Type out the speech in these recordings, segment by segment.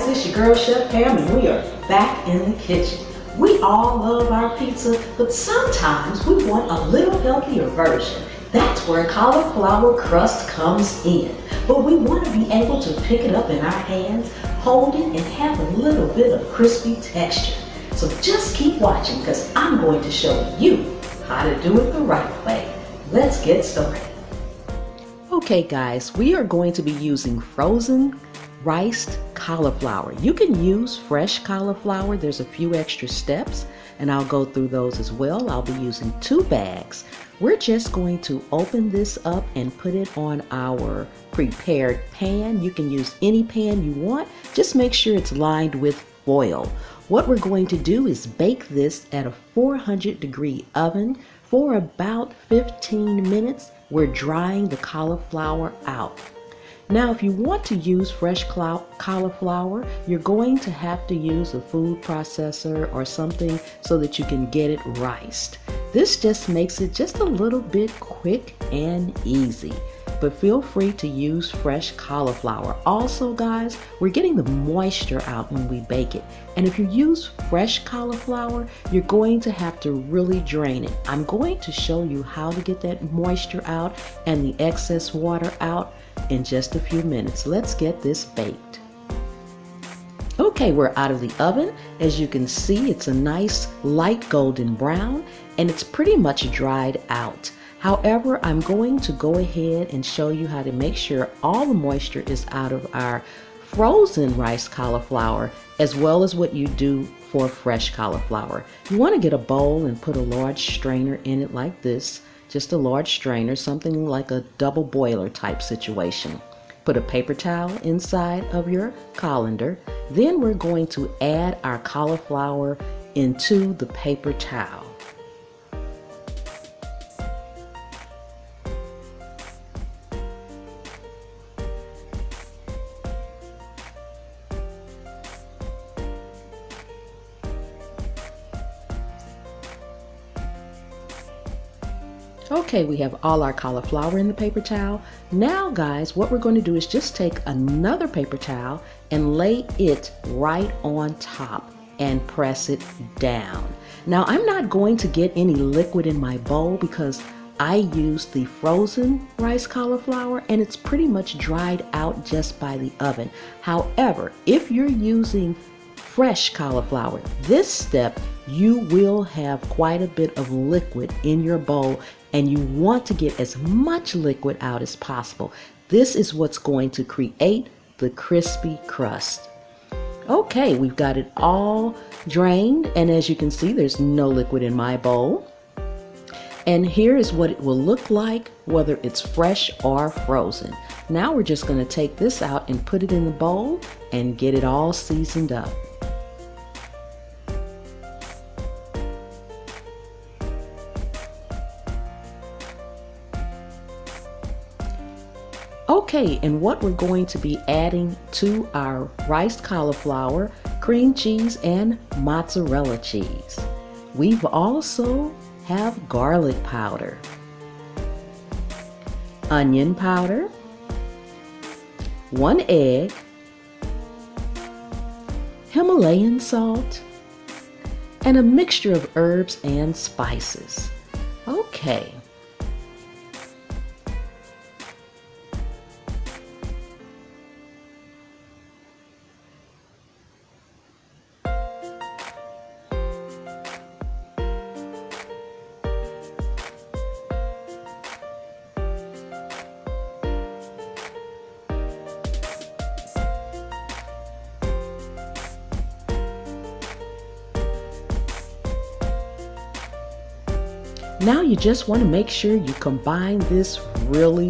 guys, it's your girl Chef Pam and we are back in the kitchen. We all love our pizza, but sometimes we want a little healthier version. That's where cauliflower crust comes in. But we want to be able to pick it up in our hands, hold it, and have a little bit of crispy texture. So just keep watching because I'm going to show you how to do it the right way. Let's get started. Okay guys, we are going to be using frozen riced cauliflower. You can use fresh cauliflower. There's a few extra steps and I'll go through those as well. I'll be using 2 bags. We're just going to open this up and put it on our prepared pan. You can use any pan you want. Just make sure it's lined with foil. What we're going to do is bake this at a 400-degree oven for about 15 minutes. We're drying the cauliflower out. Now, if you want to use fresh cauliflower, you're going to have to use a food processor or something so that you can get it riced. This just makes it just a little bit quick and easy. But feel free to use fresh cauliflower. Also, guys, we're getting the moisture out when we bake it. And if you use fresh cauliflower, you're going to have to really drain it. I'm going to show you how to get that moisture out and the excess water out in just a few minutes. Let's get this baked. Okay, we're out of the oven. As you can see, it's a nice light golden brown and it's pretty much dried out. However, I'm going to go ahead and show you how to make sure all the moisture is out of our frozen rice cauliflower, as well as what you do for fresh cauliflower. You want to get a bowl and put a large strainer in it like this, just a large strainer, something like a double boiler type situation. Put a paper towel inside of your colander. Then we're going to add our cauliflower into the paper towel. Okay, we have all our cauliflower in the paper towel. Now guys, what we're going to do is just take another paper towel and lay it right on top and press it down. Now I'm not going to get any liquid in my bowl because I used the frozen rice cauliflower and it's pretty much dried out just by the oven. However, if you're using fresh cauliflower, this step you will have quite a bit of liquid in your bowl and you want to get as much liquid out as possible. This is what's going to create the crispy crust. Okay, we've got it all drained and as you can see there's no liquid in my bowl. And here is what it will look like whether it's fresh or frozen. Now we're just going to take this out and put it in the bowl and get it all seasoned up. Okay, and what we're going to be adding to our riced cauliflower, cream cheese, and mozzarella cheese. We've also have garlic powder, onion powder, 1 egg, Himalayan salt, and a mixture of herbs and spices. Okay. Now you just want to make sure you combine this really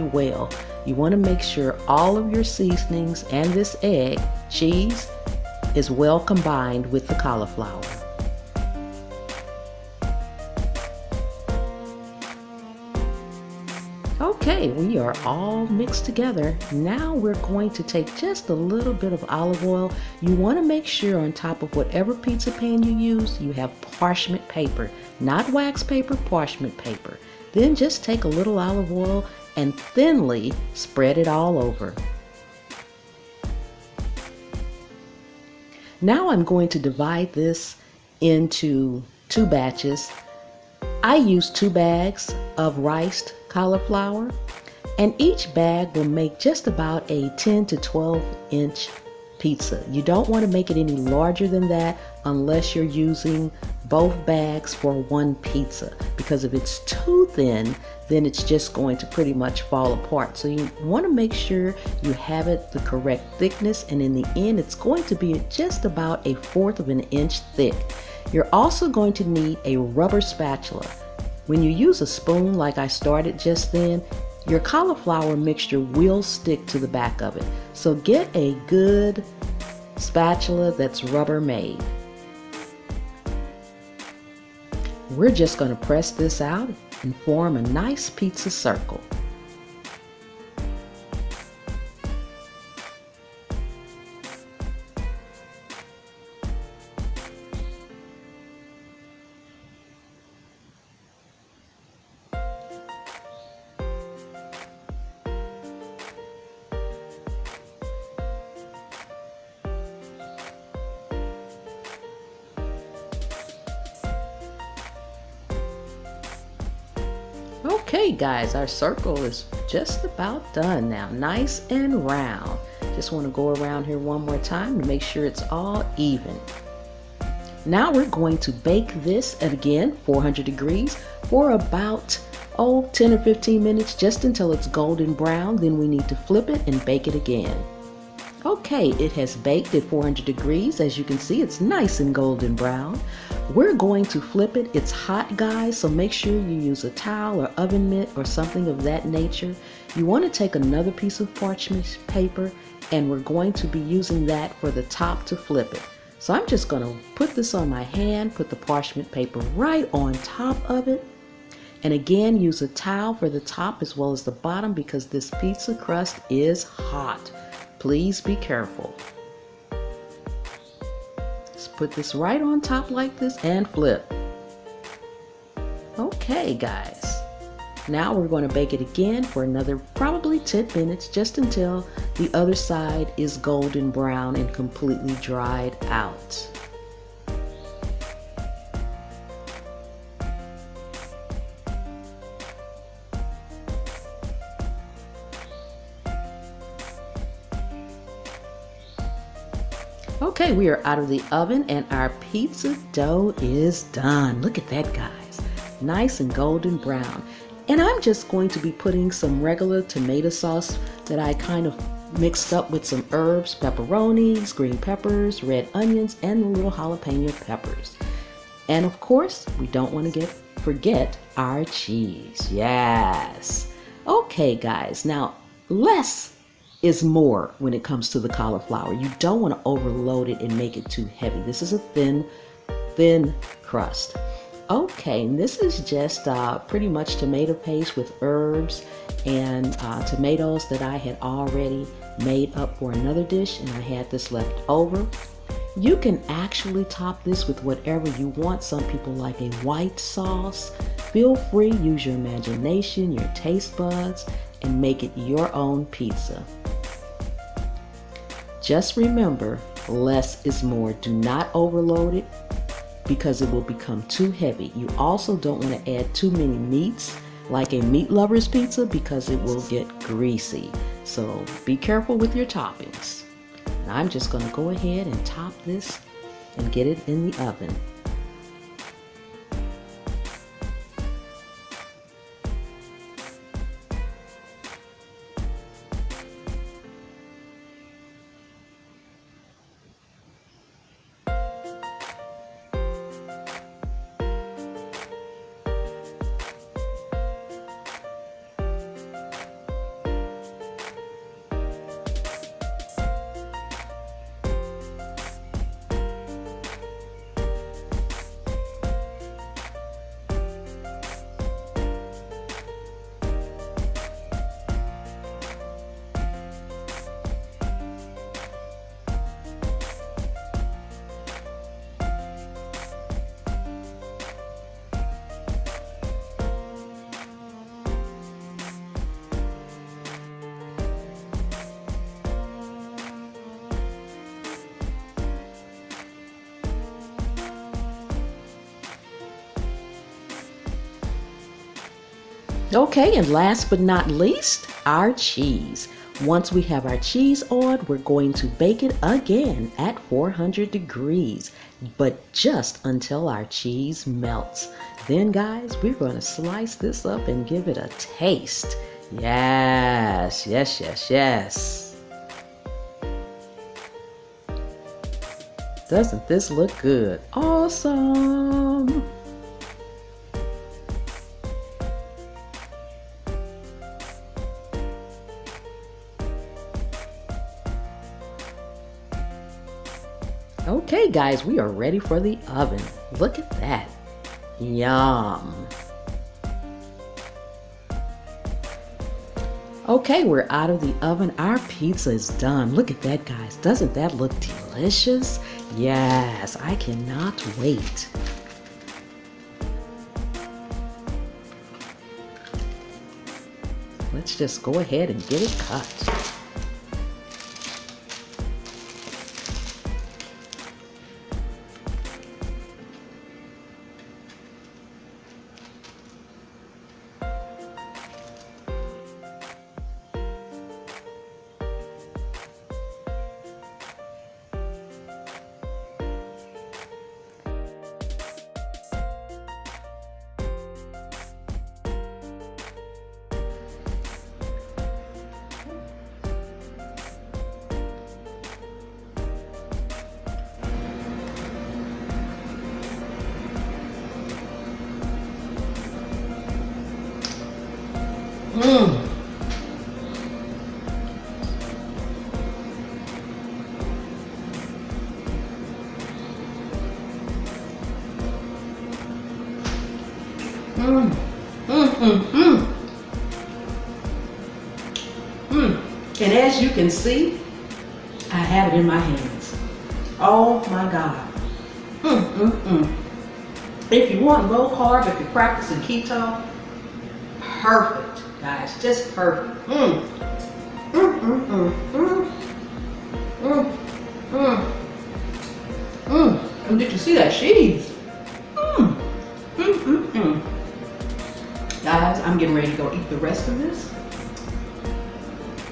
well. You want to make sure all of your seasonings and this egg, cheese, is well combined with the cauliflower. Okay, we are all mixed together. Now we're going to take just a little bit of olive oil. You want to make sure on top of whatever pizza pan you use, you have parchment paper, not wax paper, parchment paper. Then just take a little olive oil and thinly spread it all over. Now I'm going to divide this into 2 batches. I use 2 bags of riced cauliflower, and each bag will make just about a 10 to 12 inch pizza. You don't want to make it any larger than that unless you're using both bags for one pizza, because if it's too thin, then it's just going to pretty much fall apart. So you want to make sure you have it the correct thickness, and in the end it's going to be just about a 1/4 of an inch thick. You're also going to need a rubber spatula. When you use a spoon like I started just then, your cauliflower mixture will stick to the back of it. So get a good spatula that's rubber made. We're just going to press this out and form a nice pizza circle. Okay guys, our circle is just about done now, nice and round. Just want to go around here one more time to make sure it's all even. Now we're going to bake this at, again, 400 degrees for about 10 or 15 minutes, just until it's golden brown. Then we need to flip it and bake it again. Okay, it has baked at 400 degrees. As you can see, it's nice and golden brown. We're going to flip it. It's hot, guys, so make sure you use a towel or oven mitt or something of that nature. You want to take another piece of parchment paper, and we're going to be using that for the top to flip it. So I'm just going to put this on my hand, put the parchment paper right on top of it, and again use a towel for the top as well as the bottom, because this pizza crust is hot. Please be careful. Let's put this right on top like this and flip. Okay guys, now we're going to bake it again for another probably 10 minutes, just until the other side is golden brown and completely dried out. Okay, we are out of the oven and our pizza dough is done. Look at that, guys. Nice and golden brown. And I'm just going to be putting some regular tomato sauce that I kind of mixed up with some herbs, pepperonis, green peppers, red onions, and the little jalapeno peppers. And of course, we don't want to forget our cheese. Yes. Okay, guys. Now, less is more when it comes to the cauliflower. You don't want to overload it and make it too heavy. This is a thin crust. Okay, and this is just pretty much tomato paste with herbs and tomatoes that I had already made up for another dish, and I had this left over. You can actually top this with whatever you want. Some people like a white sauce. Feel free, use your imagination, your taste buds, and make it your own pizza. Just remember, less is more. Do not overload it, because it will become too heavy. You also don't want to add too many meats, like a meat lover's pizza, because it will get greasy. So be careful with your toppings. And I'm just going to go ahead and top this and get it in the oven. Okay, and last but not least, our cheese. Once we have our cheese on, we're going to bake it again at 400 degrees, but just until our cheese melts. Then guys, we're going to slice this up and give it a taste. Yes, yes, yes, yes. Doesn't this look good? Awesome. Okay guys, we are ready for the oven. Look at that. Yum. Okay, we're out of the oven. Our pizza is done. Look at that, guys. Doesn't that look delicious? Yes, I cannot wait. Let's just go ahead and get it cut. Mmm. Mmm. Mmm. Mmm. Mmm. Mmm. And as you can see, I have it in my hands. Oh my God. Mmm. Mmm. Mmm. If you want low carb, if you're practicing keto, perfect, guys. Just perfect. Mmm. Mmm. Mmm. Mmm. Mmm. Mmm. Mmm. Mmm. And did you see that cheese? Mmm. Mmm. Mmm. Mmm. Guys, I'm getting ready to go eat the rest of this.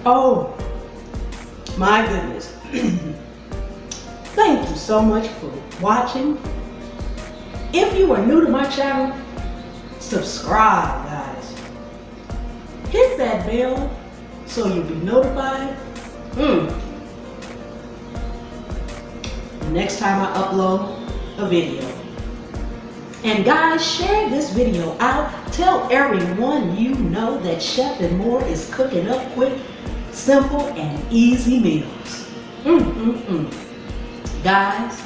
Oh, my goodness. Thank you so much for watching. If you are new to my channel, subscribe, guys. Hit that bell so you'll be notified. Next time I upload a video. And guys, share this video out. Tell everyone you know that Chef and More is cooking up quick, simple, and easy meals. Guys,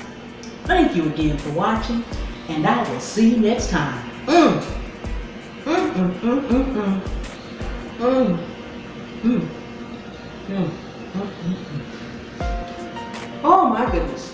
thank you again for watching, and I will see you next time. Oh my goodness.